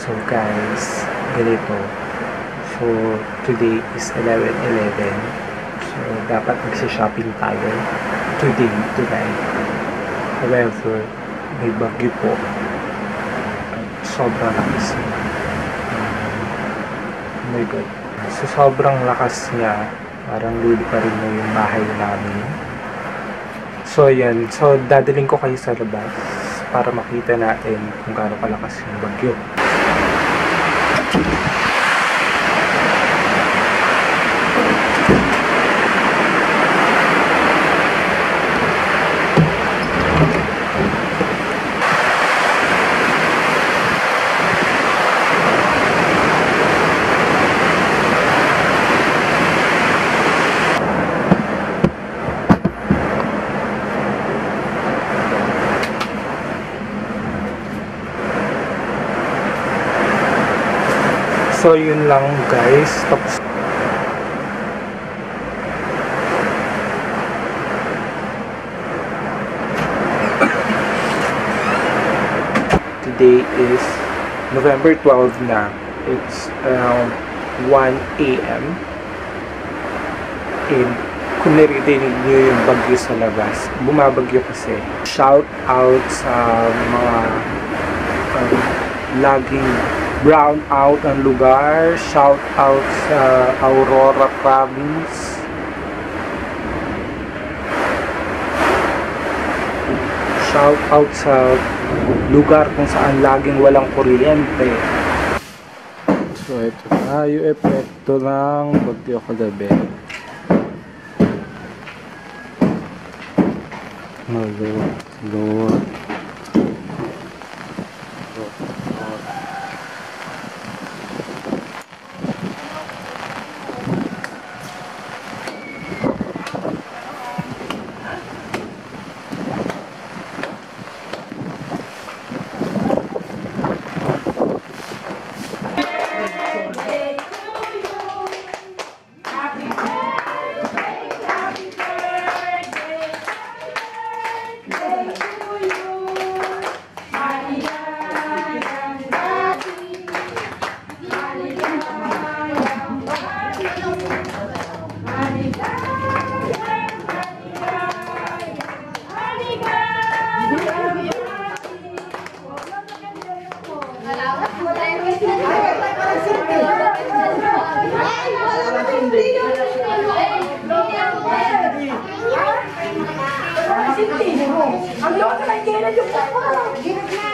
So guys, ganito. So today is 11/11. So dapat magsi-shopping tayo today, tonight. However, may bagyo po. Sobrang lakas niya. Oh my God. So sobrang lakas niya. Parang luli pa rin yung bahay namin. So yan. So dadaling ko kayo sa labas para makita natin kung gaano kalakas yung bagyo. So yun lang guys, tapos today is November 12 na. It's around 1 AM and kung naririnig nyo yung bagyo sa labas, bumabagyo kasi. Shout out sa mga laging brown out ang lugar. Shout out sa Aurora Province. Shout out sa lugar kung saan laging walang kuryente. So ito tayo, epekto ng bagyo kagabi. Lord. Ang loko na kailan yung papa.